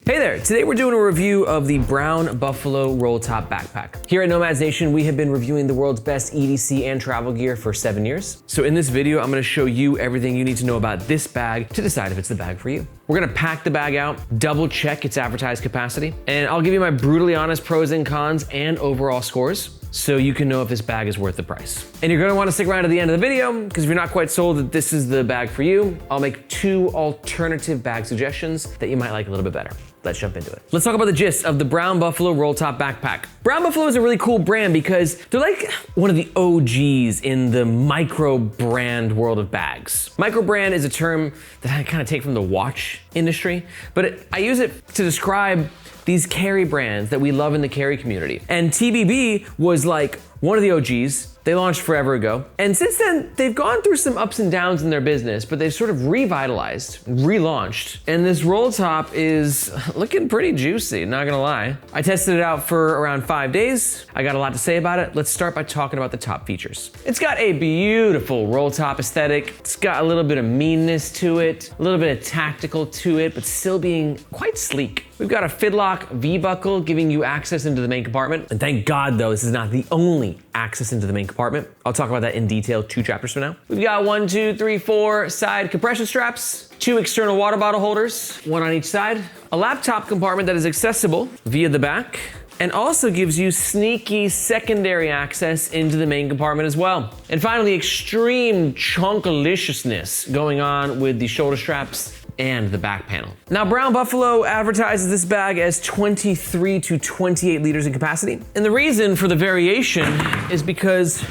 Hey there, today we're doing a review of the Brown Buffalo Rolltop backpack. Here at Nomads Nation, we have been reviewing the world's best EDC and travel gear for 7 years. So in this video, I'm gonna show you everything you need to know about this bag to decide if it's the bag for you. We're gonna pack the bag out, double check its advertised capacity, and I'll give you my brutally honest pros and cons and overall scores, so you can know if this bag is worth the price. And you're gonna wanna stick around to the end of the video, because if you're not quite sold that this is the bag for you, I'll make 2 alternative bag suggestions that you might like a little bit better. Let's jump into it. Let's talk about the gist of the Brown Buffalo Rolltop backpack. Brown Buffalo is a really cool brand because they're like one of the OGs in the micro brand world of bags. Micro brand is a term that I kind of take from the watch industry, but I use it to describe these carry brands that we love in the carry community. And TBB was like one of the OGs. They launched forever ago. And since then, they've gone through some ups and downs in their business, but they've sort of revitalized, relaunched. And this roll top is looking pretty juicy, not gonna lie. I tested it out for around 5 days. I got a lot to say about it. Let's start by talking about the top features. It's got a beautiful roll top aesthetic. It's got a little bit of meanness to it, a little bit of tactical to it, but still being quite sleek. We've got a Fidlock V-buckle giving you access into the main compartment. And thank God though, this is not the only access into the main compartment. I'll talk about that in detail 2 chapters from now. We've got 1, 2, 3, 4 side compression straps, 2 external water bottle holders, 1 on each side, a laptop compartment that is accessible via the back, and also gives you sneaky secondary access into the main compartment as well. And finally, extreme chunkaliciousness going on with the shoulder straps and the back panel. Now, Brown Buffalo advertises this bag as 23 to 28 liters in capacity. And the reason for the variation is because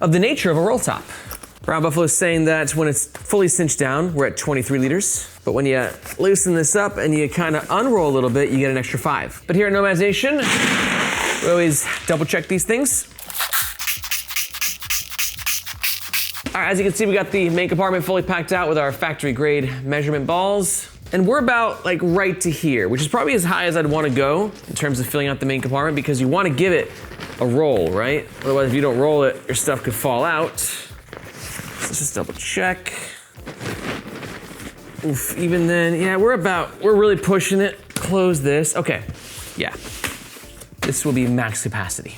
of the nature of a roll top. Brown Buffalo is saying that when it's fully cinched down, we're at 23 liters. But when you loosen this up and you kind of unroll a little bit, you get an extra 5. But here at Nomads Nation, we always double check these things. All right, as you can see, we got the main compartment fully packed out with our factory grade measurement balls. And we're about like right to here, which is probably as high as I'd want to go in terms of filling out the main compartment, because you want to give it a roll, right? Otherwise, if you don't roll it, your stuff could fall out. So let's just double check. Oof, even then, yeah, we're really pushing it. Close this, okay, yeah. This will be max capacity.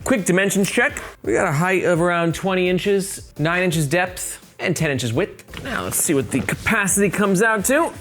Quick dimensions check. We got a height of around 20 inches, 9 inches depth, and 10 inches width. Now let's see what the capacity comes out to. All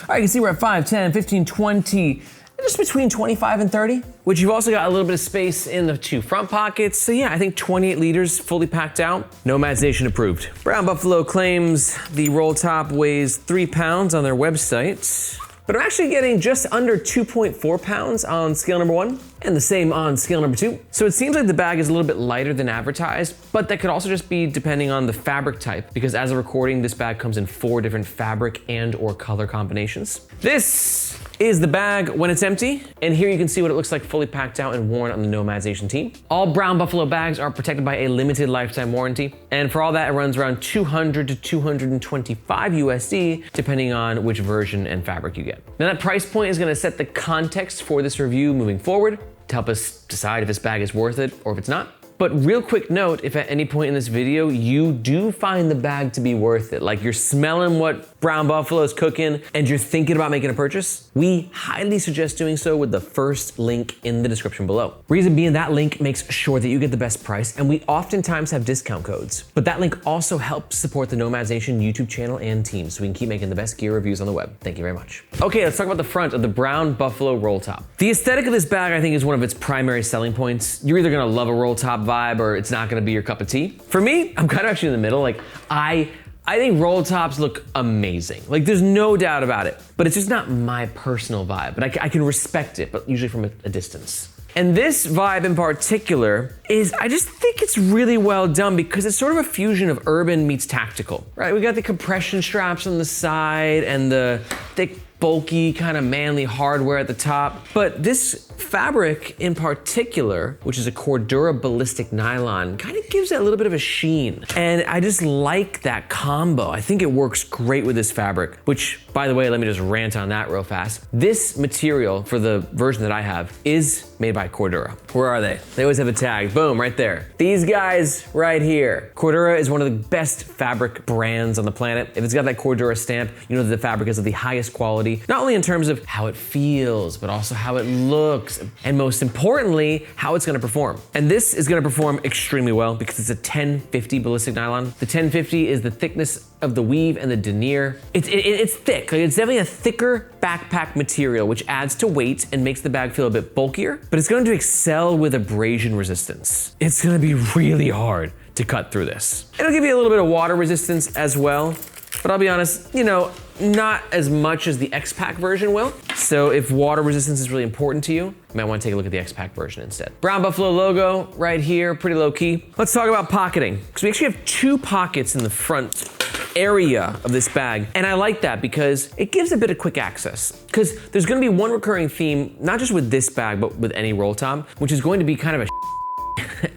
right, you can see we're at 5, 10, 15, 20, just between 25 and 30, which you've also got a little bit of space in the 2 front pockets. So yeah, I think 28 liters fully packed out. Nomads Nation approved. Brown Buffalo claims the roll top weighs 3 pounds on their website, but I'm actually getting just under 2.4 pounds on scale number 1 and the same on scale number 2. So it seems like the bag is a little bit lighter than advertised, but that could also just be depending on the fabric type, because as of recording, this bag comes in 4 different fabric and or color combinations. This is the bag when it's empty, and here you can see what it looks like fully packed out and worn on the Nomads Nation team. All Brown Buffalo bags are protected by a limited lifetime warranty, and for all that, it runs around 200 to 225 USD, depending on which version and fabric you get. Now that price point is gonna set the context for this review moving forward to help us decide if this bag is worth it or if it's not. But real quick note, if at any point in this video you do find the bag to be worth it, like you're smelling what Brown Buffalo is cooking and you're thinking about making a purchase, we highly suggest doing so with the first link in the description below. Reason being, that link makes sure that you get the best price, and we oftentimes have discount codes. But that link also helps support the Nomads Nation YouTube channel and team, so we can keep making the best gear reviews on the web. Thank you very much. Okay, let's talk about the front of the Brown Buffalo roll top. The aesthetic of this bag, I think, is one of its primary selling points. You're either gonna love a roll top vibe or it's not gonna be your cup of tea. For me, I'm kind of actually in the middle. Like, I think roll tops look amazing. Like, there's no doubt about it, but it's just not my personal vibe. But I can respect it, but usually from a distance. And this vibe in particular is, I just think it's really well done because it's sort of a fusion of urban meets tactical, right? We got the compression straps on the side and the thick, bulky, kind of manly hardware at the top. But this fabric in particular, which is a Cordura ballistic nylon, kind of gives it a little bit of a sheen. And I just like that combo. I think it works great with this fabric, which, by the way, let me just rant on that real fast. This material for the version that I have is made by Cordura. Where are they? They always have a tag. Boom, right there. These guys right here. Cordura is one of the best fabric brands on the planet. If it's got that Cordura stamp, you know that the fabric is of the highest quality, not only in terms of how it feels, but also how it looks, and most importantly, how it's gonna perform. And this is gonna perform extremely well because it's a 1050 ballistic nylon. The 1050 is the thickness of the weave and the denier. It's thick. Like, it's definitely a thicker backpack material, which adds to weight and makes the bag feel a bit bulkier, but it's going to excel with abrasion resistance. It's gonna be really hard to cut through this. It'll give you a little bit of water resistance as well, but I'll be honest, you know, not as much as the X-Pack version will. So if water resistance is really important to you, you might want to take a look at the X-Pack version instead. Brown Buffalo logo right here, pretty low key. Let's talk about pocketing, because we actually have 2 pockets in the front area of this bag. And I like that because it gives a bit of quick access. Because there's gonna be one recurring theme, not just with this bag, but with any roll top, which is going to be kind of a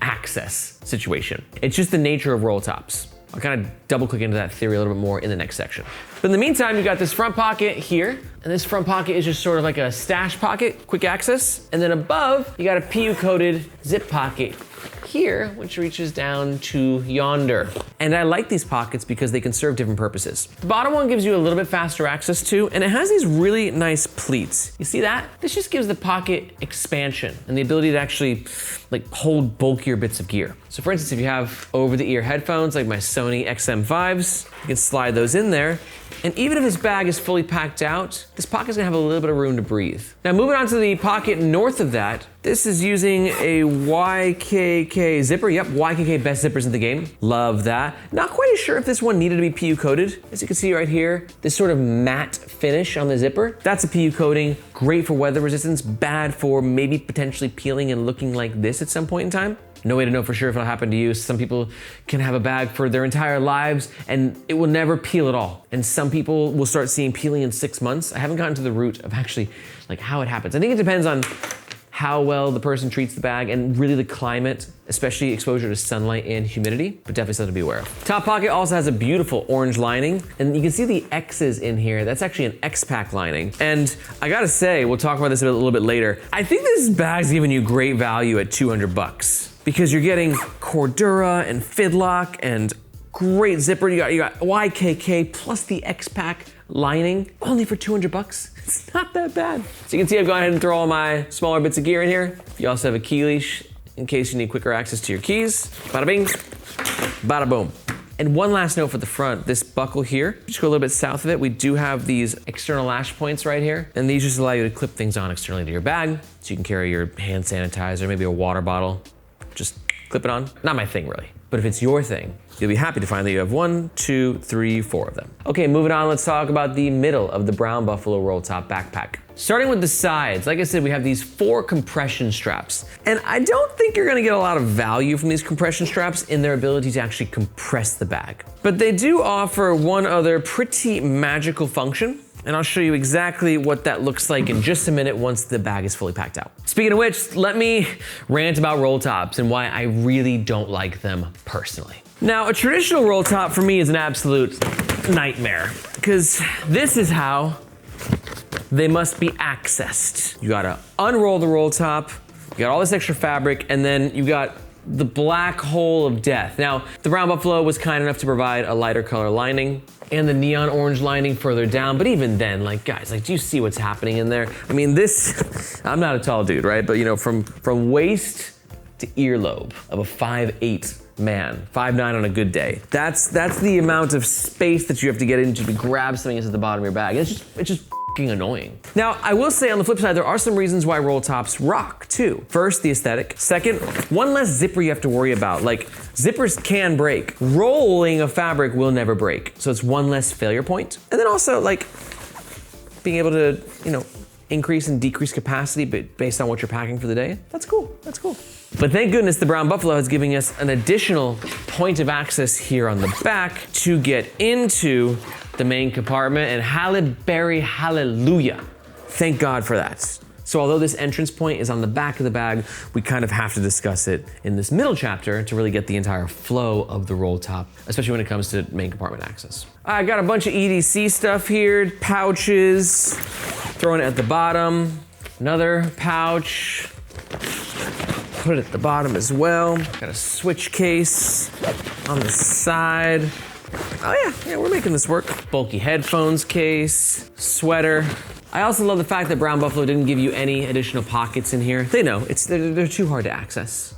access situation. It's just the nature of roll tops. I'll kind of double click into that theory a little bit more in the next section. But in the meantime, you got this front pocket here, and this front pocket is just sort of like a stash pocket, quick access. And then above, you got a PU coated zip pocket here, which reaches down to yonder. And I like these pockets because they can serve different purposes. The bottom one gives you a little bit faster access to, and it has these really nice pleats. You see that? This just gives the pocket expansion and the ability to actually like hold bulkier bits of gear. So for instance, if you have over-the-ear headphones like my Sony XM5s, you can slide those in there. And even if this bag is fully packed out, this pocket's gonna have a little bit of room to breathe. Now moving on to the pocket north of that, this is using a YKK zipper. Yep, YKK best zippers in the game. Love that. Not quite as sure if this one needed to be PU coated. As you can see right here, this sort of matte finish on the zipper, that's a PU coating, great for weather resistance, bad for maybe potentially peeling and looking like this at some point in time. No way to know for sure if it'll happen to you. Some people can have a bag for their entire lives and it will never peel at all. And some people will start seeing peeling in 6 months. I haven't gotten to the root of actually like how it happens. I think it depends on how well the person treats the bag and really the climate, especially exposure to sunlight and humidity, but definitely something to be aware of. Top pocket also has a beautiful orange lining, and you can see the X's in here. That's actually an X-Pack lining. And I gotta say, we'll talk about this a little bit later. I think this bag's giving you great value at 200 bucks because you're getting Cordura and Fidlock and great zipper. You got YKK plus the X-Pack lining, only for 200 bucks. It's not that bad. So you can see I've gone ahead and throw all my smaller bits of gear in here. You also have a key leash in case you need quicker access to your keys. Bada bing, bada boom. And one last note for the front, this buckle here, just go a little bit south of it, we do have these external lash points right here. And these just allow you to clip things on externally to your bag. So you can carry your hand sanitizer, maybe a water bottle, just clip it on. Not my thing really, but if it's your thing, you'll be happy to find that you have 1, 2, 3, 4 of them. Okay, moving on, let's talk about the middle of the Brown Buffalo roll top backpack. Starting with the sides, like I said, we have these 4 compression straps. And I don't think you're gonna get a lot of value from these compression straps in their ability to actually compress the bag. But they do offer one other pretty magical function, and I'll show you exactly what that looks like in just a minute once the bag is fully packed out. Speaking of which, let me rant about roll tops and why I really don't like them personally. Now, a traditional roll top for me is an absolute nightmare because this is how they must be accessed. You gotta unroll the roll top, you got all this extra fabric, and then you got the black hole of death. Now, the Brown Buffalo was kind enough to provide a lighter color lining and the neon orange lining further down, but even then, like guys, like do you see what's happening in there? I mean, this, I'm not a tall dude, right? But you know, from waist to earlobe of a 5'8" man, 5'9" on a good day. That's the amount of space that you have to get into to grab something into the bottom of your bag. And it's just f***ing annoying. Now, I will say on the flip side, there are some reasons why roll tops rock too. First, the aesthetic. Second, one less zipper you have to worry about. Like, zippers can break. Rolling a fabric will never break. So it's one less failure point. And then also, like, being able to, you know, increase and decrease capacity based on what you're packing for the day. That's cool, that's cool. But thank goodness the Brown Buffalo is giving us an additional point of access here on the back to get into the main compartment, and hallelujah. Thank God for that. So although this entrance point is on the back of the bag, we kind of have to discuss it in this middle chapter to really get the entire flow of the roll top, especially when it comes to main compartment access. I got a bunch of EDC stuff here, pouches, throwing it at the bottom, another pouch, put it at the bottom as well. Got a switch case on the side. Oh yeah, we're making this work. Bulky headphones case, sweater. I also love the fact that Brown Buffalo didn't give you any additional pockets in here. They know, they're too hard to access.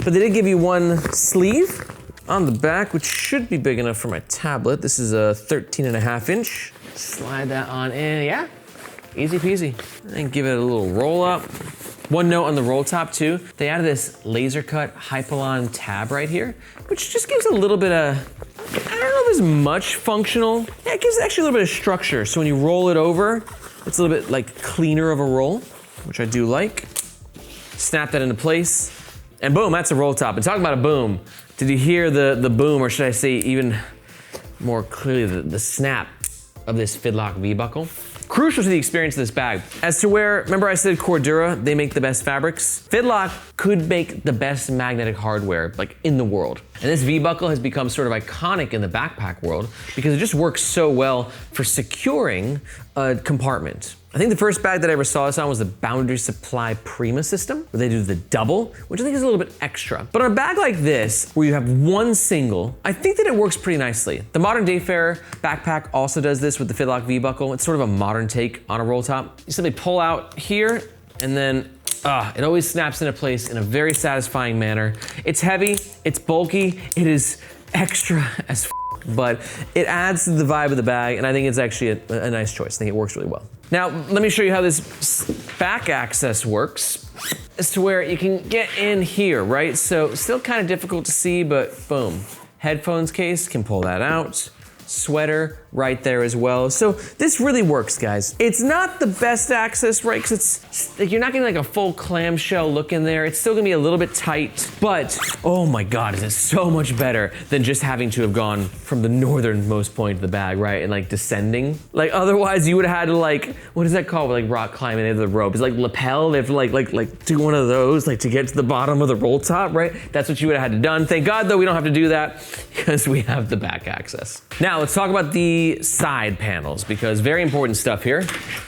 But they did give you one sleeve on the back, which should be big enough for my tablet. This is a 13.5 inch. Slide that on in, yeah, easy peasy. And give it a little roll up. One note on the roll top too, they added this laser cut Hypalon tab right here, which just gives a little bit of, I don't know if it's much functional. Yeah, it gives actually a little bit of structure. So when you roll it over, it's a little bit like cleaner of a roll, which I do like. Snap that into place, and boom, that's a roll top. And talking about a boom, did you hear the boom, or should I say even more clearly, the snap of this Fidlock V-buckle? Crucial to the experience of this bag. As to where, remember I said Cordura, they make the best fabrics? Fidlock could make the best magnetic hardware like in the world. And this V-buckle has become sort of iconic in the backpack world because it just works so well for securing a compartment. I think the first bag that I ever saw this on was the Boundary Supply Prima system, where they do the double, which I think is a little bit extra. But on a bag like this, where you have one single, I think that it works pretty nicely. The Modern Dayfarer backpack also does this with the Fidlock V-buckle. It's sort of a modern take on a roll top. You simply pull out here, and then it always snaps into place in a very satisfying manner. It's heavy, it's bulky, it is extra as but it adds to the vibe of the bag, and I think it's actually a nice choice. I think it works really well. Now, let me show you how this back access works, as to where you can get in here, right? So still kind of difficult to see, but boom. Headphones case, can pull that out. Sweater right there as well. So this really works, guys. It's not the best access, right? Because it's like you're not getting like a full clamshell look in there. It's still gonna be a little bit tight, but oh my God, is it so much better than just having to have gone from the northernmost point of the bag, right? And like descending. Like otherwise you would have had to like, what is that called? Like rock climbing into the rope. It's like lapel. They have to like do one of those like to get to the bottom of the roll top, right? That's what you would have had to done. Thank God though we don't have to do that because we have the back access. Now let's talk about the side panels, because very important stuff here.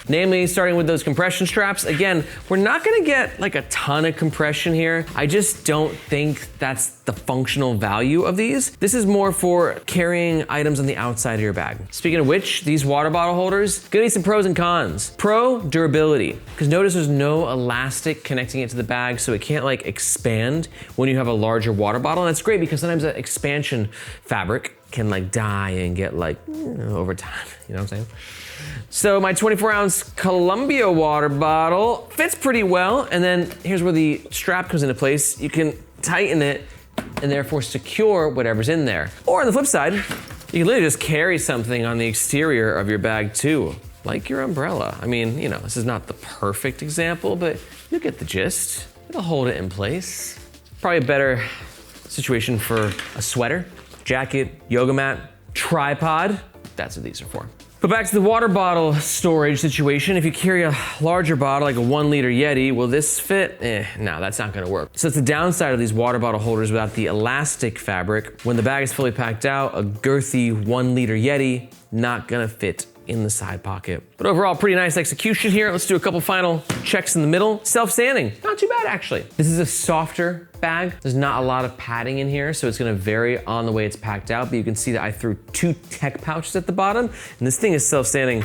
Namely, starting with those compression straps. Again, we're not gonna get like a ton of compression here. I just don't think that's the functional value of these. This is more for carrying items on the outside of your bag. Speaking of which, these water bottle holders, gonna be some pros and cons. Pro, durability. Because notice there's no elastic connecting it to the bag, so it can't like expand when you have a larger water bottle. And that's great because sometimes that expansion fabric can like die and get like over time, you know what I'm saying? So my 24-ounce Columbia water bottle fits pretty well, and then here's where the strap comes into place. You can tighten it and therefore secure whatever's in there. Or on the flip side, you can literally just carry something on the exterior of your bag too, like your umbrella. I mean, you know, this is not the perfect example, but you get the gist. It'll hold it in place. Probably a better situation for a sweater, jacket, yoga mat, tripod. That's what these are for. But back to the water bottle storage situation. If you carry a larger bottle, like a 1 liter Yeti, will this fit? No, that's not gonna work. So it's the downside of these water bottle holders without the elastic fabric. When the bag is fully packed out, a girthy 1 liter Yeti, not gonna fit in the side pocket. But overall, pretty nice execution here. Let's do a couple final checks in the middle. Self-standing, not too bad actually. This is a softer bag. There's not a lot of padding in here, so it's gonna vary on the way it's packed out, but you can see that I threw 2 tech pouches at the bottom, and this thing is self-standing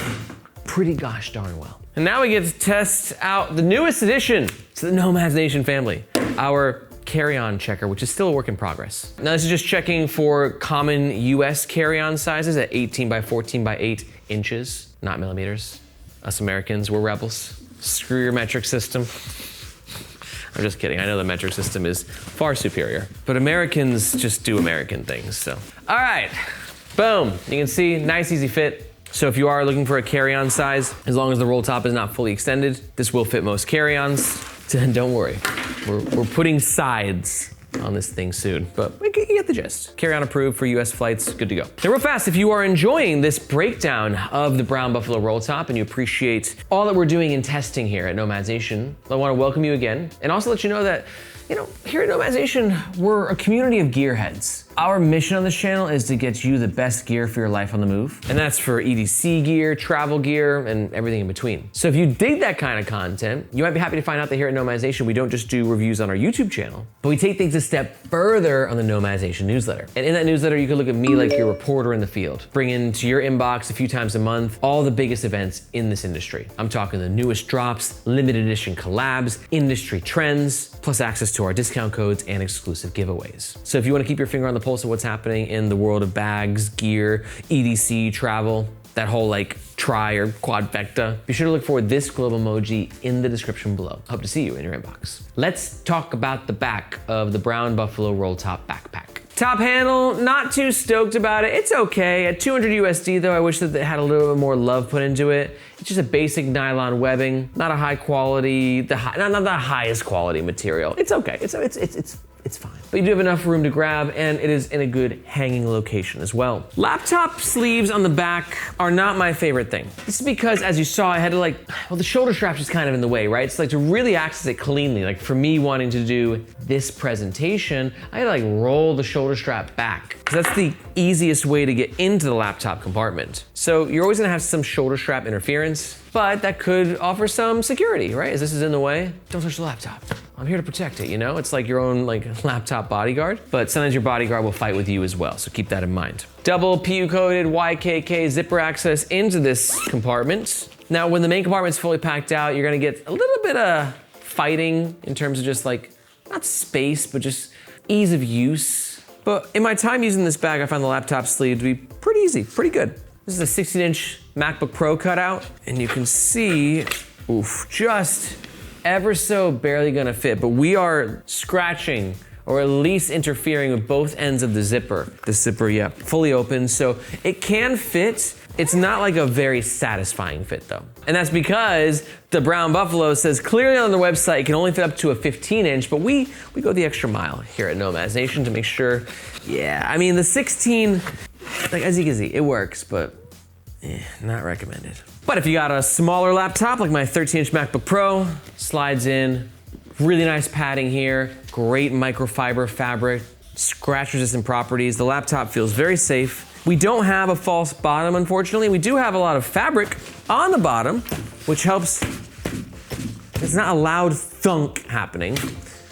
pretty gosh darn well. And now we get to test out the newest addition to the Nomads Nation family, our carry-on checker, which is still a work in progress. Now this is just checking for common US carry-on sizes at 18 by 14 by 8 inches, not millimeters. Us Americans, we're rebels. Screw your metric system. I'm just kidding, I know the metric system is far superior, but Americans just do American things, so. All right, boom, you can see, nice easy fit. So if you are looking for a carry-on size, as long as the roll top is not fully extended, this will fit most carry-ons. Don't worry, we're putting sides on this thing soon, but you get the gist. Carry-on approved for US flights, good to go. Now real fast, if you are enjoying this breakdown of the Brown Buffalo Roll Top and you appreciate all that we're doing in testing here at Nomad Nation, I wanna welcome you again and also let you know that here at Nomad Nation, we're a community of gearheads. Our mission on this channel is to get you the best gear for your life on the move. And that's for EDC gear, travel gear, and everything in between. So if you dig that kind of content, you might be happy to find out that here at Nomad Nation, we don't just do reviews on our YouTube channel, but we take things a step further on the Nomad Nation newsletter. And in that newsletter, you can look at me like your reporter in the field, bring into your inbox a few times a month, all the biggest events in this industry. I'm talking the newest drops, limited edition collabs, industry trends, plus access to our discount codes and exclusive giveaways. So if you wanna keep your finger on the pulse of what's happening in the world of bags, gear, EDC, travel, that whole like tri or quadfecta, be sure to look for this globe emoji in the description below. Hope to see you in your inbox. Let's talk about the back of the Brown Buffalo Roll Top backpack. Top handle, not too stoked about it. It's okay. At 200 USD though, I wish that they had a little bit more love put into it. It's just a basic nylon webbing, not a high quality, not the highest quality material. It's okay. It's fine. But you do have enough room to grab and it is in a good hanging location as well. Laptop sleeves on the back are not my favorite thing. This is because, as you saw, I had to the shoulder strap's just kind of in the way, right? So to really access it cleanly, like for me wanting to do this presentation, I had to roll the shoulder strap back. Because that's the easiest way to get into the laptop compartment. So you're always gonna have some shoulder strap interference, but that could offer some security, right? As this is in the way, don't touch the laptop. I'm here to protect it, It's like your own laptop bodyguard, but sometimes your bodyguard will fight with you as well, so keep that in mind. Double PU-coated YKK zipper access into this compartment. Now, when the main compartment's fully packed out, you're gonna get a little bit of fighting in terms of just not space, but just ease of use. But in my time using this bag, I found the laptop sleeve to be pretty easy, pretty good. This is a 16-inch MacBook Pro cutout, and you can see, just ever so barely gonna fit, but we are scratching or at least interfering with both ends of the zipper. The zipper, yeah, fully open, so it can fit. It's not like a very satisfying fit though. And that's because the Brown Buffalo says clearly on the website it can only fit up to a 15-inch, but we go the extra mile here at Nomad Nation to make sure, the 16, as you can see, it works, but not recommended. But if you got a smaller laptop like my 13-inch MacBook Pro, slides in, really nice padding here, great microfiber fabric, scratch resistant properties. The laptop feels very safe. We don't have a false bottom, unfortunately. We do have a lot of fabric on the bottom, which helps. There's not a loud thunk happening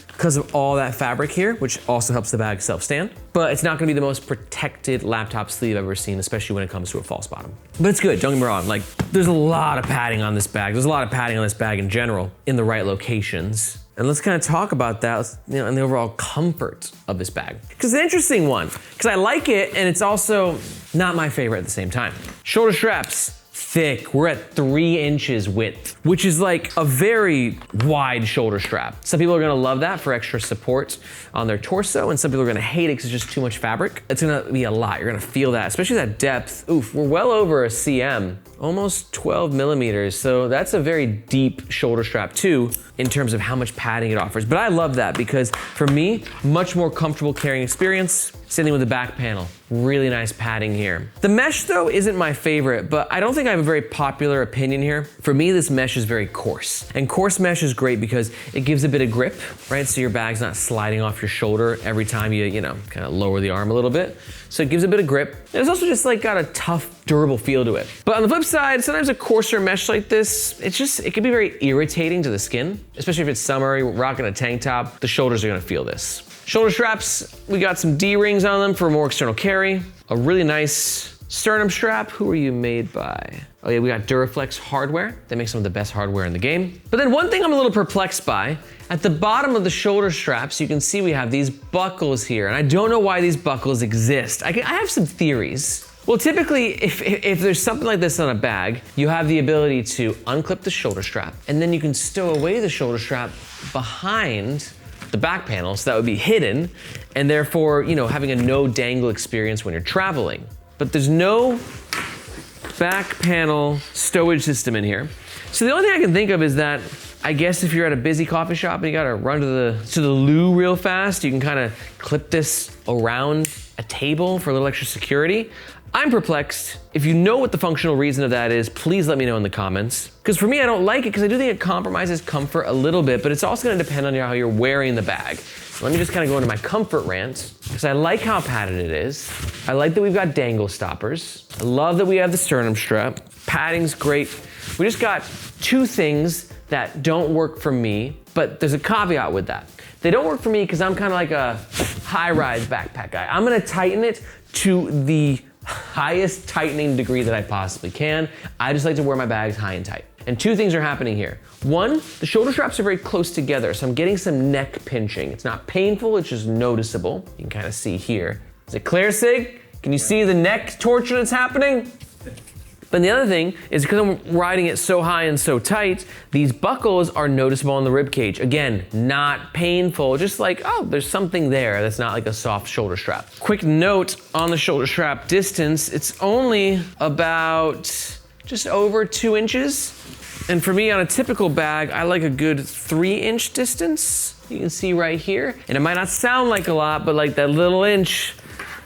because of all that fabric here, which also helps the bag self-stand. But it's not gonna be the most protected laptop sleeve I've ever seen, especially when it comes to a false bottom. But it's good, don't get me wrong. There's a lot of padding on this bag. There's a lot of padding on this bag in general, in the right locations. And let's kind of talk about that, and the overall comfort of this bag. Because it's an interesting one, because I like it, and it's also not my favorite at the same time. Shoulder straps, thick. We're at 3 inches width, which is a very wide shoulder strap. Some people are gonna love that for extra support on their torso, and some people are gonna hate it because it's just too much fabric. It's gonna be a lot. You're gonna feel that, especially that depth. Oof, we're well over a cm, almost 12 millimeters. So that's a very deep shoulder strap too, in terms of how much padding it offers. But I love that because for me, much more comfortable carrying experience. Same thing with the back panel. Really nice padding here. The mesh though isn't my favorite, but I don't think I have a very popular opinion here. For me, this mesh is very coarse. And coarse mesh is great because it gives a bit of grip, right? So your bag's not sliding off your shoulder every time you kind of lower the arm a little bit. So it gives a bit of grip. And it's also just got a tough, durable feel to it. But on the flip side, sometimes a coarser mesh like this, it can be very irritating to the skin, especially if it's summer, you're rocking a tank top, the shoulders are gonna feel this. Shoulder straps, we got some D-rings on them for more external carry. A really nice sternum strap. Who are you made by? Oh yeah, we got Duraflex hardware. They make some of the best hardware in the game. But then one thing I'm a little perplexed by, at the bottom of the shoulder straps, you can see we have these buckles here, and I don't know why these buckles exist. I have some theories. Well, typically, if there's something like this on a bag, you have the ability to unclip the shoulder strap, and then you can stow away the shoulder strap behind the back panel, so that would be hidden, and therefore, having a no dangle experience when you're traveling. But there's no back panel stowage system in here. So the only thing I can think of is that I guess if you're at a busy coffee shop and you gotta run to the loo real fast, you can kind of clip this around a table for a little extra security. I'm perplexed. If you know what the functional reason of that is, please let me know in the comments. Because for me, I don't like it because I do think it compromises comfort a little bit, but it's also gonna depend on how you're wearing the bag. Let me just kind of go into my comfort rant, because I like how padded it is. I like that we've got dangle stoppers. I love that we have the sternum strap. Padding's great. We just got two things that don't work for me, but there's a caveat with that. They don't work for me because I'm kind of like a high-rise backpack guy. I'm gonna tighten it to the highest tightening degree that I possibly can. I just like to wear my bags high and tight. And two things are happening here. One, the shoulder straps are very close together, so I'm getting some neck pinching. It's not painful, it's just noticeable. You can kind of see here. Is it clear, Sig? Can you see the neck torture that's happening? But the other thing is because I'm riding it so high and so tight, these buckles are noticeable on the rib cage. Again, not painful, just like, oh, there's something there that's not like a soft shoulder strap. Quick note on the shoulder strap distance, it's only about just over 2 inches. And for me on a typical bag, I like a good 3-inch distance. You can see right here. And it might not sound like a lot, but like that little inch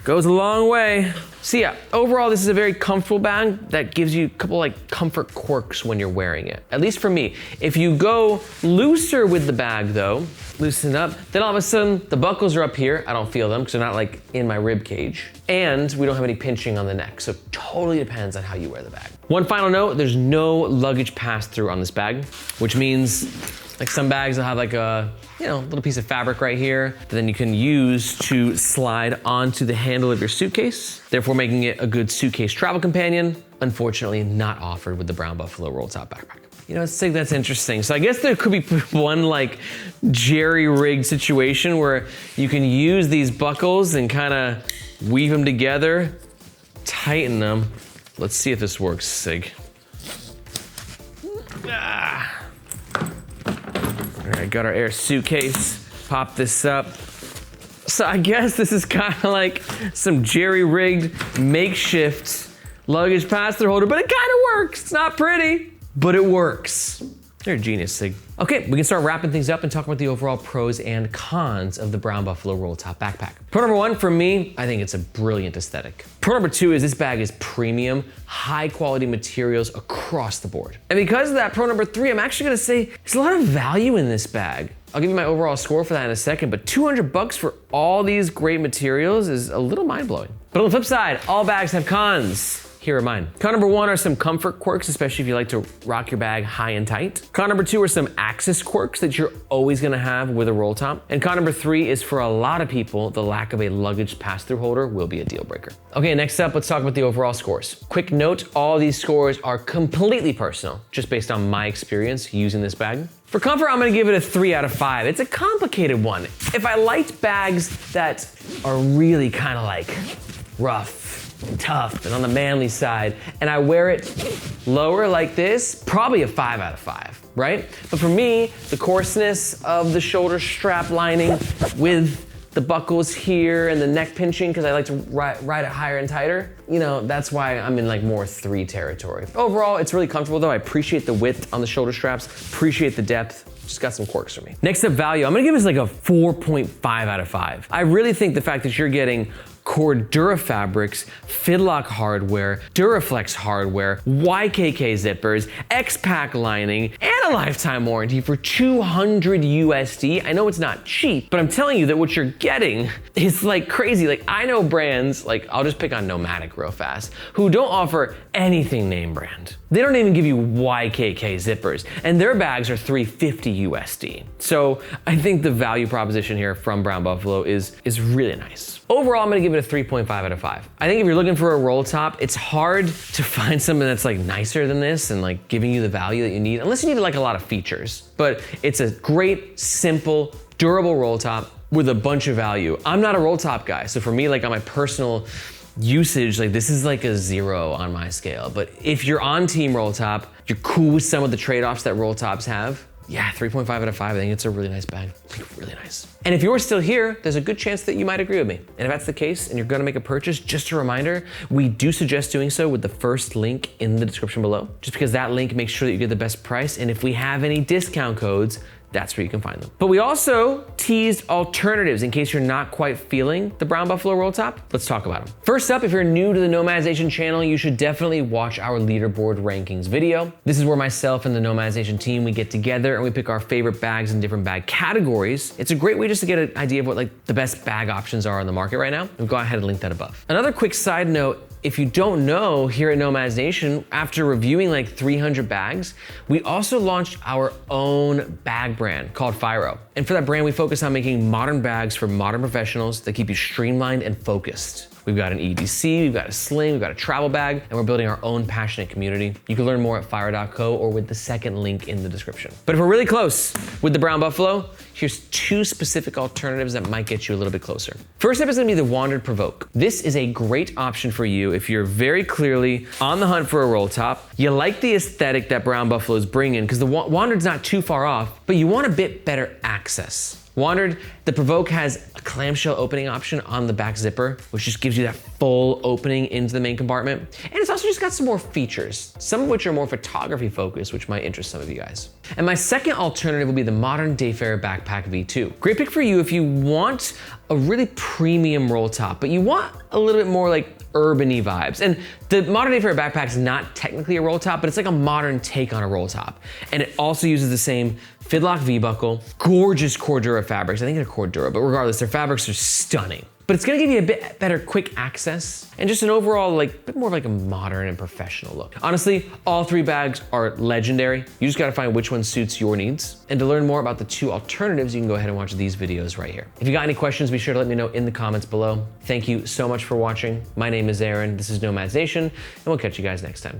goes a long way. So yeah, overall, this is a very comfortable bag that gives you a couple like comfort quirks when you're wearing it. At least for me. If you go looser with the bag though, loosen up, then all of a sudden the buckles are up here. I don't feel them because they're not like in my rib cage. And we don't have any pinching on the neck. So totally depends on how you wear the bag. One final note, there's no luggage pass-through on this bag, which means like some bags will have like a, little piece of fabric right here that then you can use to slide onto the handle of your suitcase, therefore making it a good suitcase travel companion. Unfortunately, not offered with the Brown Buffalo Rolltop backpack. Sig, that's interesting. So I guess there could be one like jerry-rigged situation where you can use these buckles and kind of weave them together, tighten them. Let's see if this works, Sig. All right, got our air suitcase, pop this up. So I guess this is kind of like some jerry-rigged makeshift luggage pass-through holder, but it kind of works. It's not pretty, but it works. You're a genius, Sig. Okay, we can start wrapping things up and talk about the overall pros and cons of the Brown Buffalo Rolltop backpack. Pro number one, for me, I think it's a brilliant aesthetic. Pro number two is this bag is premium, high quality materials across the board. And because of that, pro number three, I'm actually gonna say there's a lot of value in this bag. I'll give you my overall score for that in a second, but $200 for all these great materials is a little mind-blowing. But on the flip side, all bags have cons. Here are mine. Con number one are some comfort quirks, especially if you like to rock your bag high and tight. Con number two are some access quirks that you're always gonna have with a roll top. And con number three is for a lot of people, the lack of a luggage pass-through holder will be a deal breaker. Okay, next up, let's talk about the overall scores. Quick note, all these scores are completely personal, just based on my experience using this bag. For comfort, I'm gonna give it a 3 out of 5. It's a complicated one. If I liked bags that are really kind of like rough, tough and on the manly side, and I wear it lower like this, probably a 5 out of 5, right? But for me, the coarseness of the shoulder strap lining with the buckles here and the neck pinching, because I like to ride it higher and tighter, that's why I'm in like more 3 territory. Overall, it's really comfortable though. I appreciate the width on the shoulder straps, appreciate the depth. Just got some quirks for me. Next up, value. I'm gonna give this like a 4.5 out of 5. I really think the fact that you're getting Cordura fabrics, Fidlock hardware, Duraflex hardware, YKK zippers, X-Pack lining, and a lifetime warranty for $200 USD. I know it's not cheap, but I'm telling you that what you're getting is like crazy. Like I know brands, like I'll just pick on Nomadic real fast, who don't offer anything name brand. They don't even give you YKK zippers, and their bags are $350 USD. So I think the value proposition here from Brown Buffalo is really nice. Overall, I'm gonna give it a 3.5 out of 5. I think if you're looking for a roll top, it's hard to find something that's like nicer than this and like giving you the value that you need, unless you need like a lot of features. But it's a great, simple, durable roll top with a bunch of value. I'm not a roll top guy, so for me, like on my personal usage, like this is like a 0 on my scale. But if you're on team roll top, you're cool with some of the trade-offs that roll tops have, Yeah, 3.5 out of 5. I think it's a really nice bag. Really nice. And if you're still here, there's a good chance that you might agree with me. And if that's the case and you're gonna make a purchase, just a reminder, we do suggest doing so with the first link in the description below, just because that link makes sure that you get the best price. And if we have any discount codes, that's where you can find them. But we also teased alternatives in case you're not quite feeling the brown buffalo roll top. Let's talk about them. First up, if you're new to the Nomadization channel, you should definitely watch our leaderboard rankings video. This is where myself and the Nomadization team, we get together and we pick our favorite bags in different bag categories. It's a great way just to get an idea of what like the best bag options are on the market right now. We'll go ahead and link that above. Another quick side note, if you don't know, here at Nomadization, after reviewing like 300 bags, we also launched our own bag brand called Firo. And for that brand, we focus on making modern bags for modern professionals that keep you streamlined and focused. We've got an EDC, we've got a sling, we've got a travel bag, and we're building our own passionate community. You can learn more at firo.co or with the second link in the description. But if we're really close with the brown buffalo, here's 2 specific alternatives that might get you a little bit closer. First up is gonna be the WANDRD Provoke. This is a great option for you if you're very clearly on the hunt for a roll top. You like the aesthetic that brown buffalo is bringing, because the WANDRD's not too far off, but you want a bit better access. WANDRD, the Provoke has a clamshell opening option on the back zipper, which just gives you that full opening into the main compartment. And it's also just got some more features, some of which are more photography focused, which might interest some of you guys. And my second alternative will be the Modern Dayfarer Backpack V2. Great pick for you if you want a really premium roll top, but you want a little bit more like urban-y vibes. And the Modern Dayfarer Backpack is not technically a roll top, but it's like a modern take on a roll top. And it also uses the same Fidlock V-buckle, gorgeous Cordura fabrics. I think they're Cordura, but regardless, their fabrics are stunning. But it's gonna give you a bit better quick access and just an overall bit more of like a modern and professional look. Honestly, all 3 bags are legendary. You just gotta find which one suits your needs. And to learn more about the 2 alternatives, you can go ahead and watch these videos right here. If you got any questions, be sure to let me know in the comments below. Thank you so much for watching. My name is Aaron, this is Nomadization, and we'll catch you guys next time.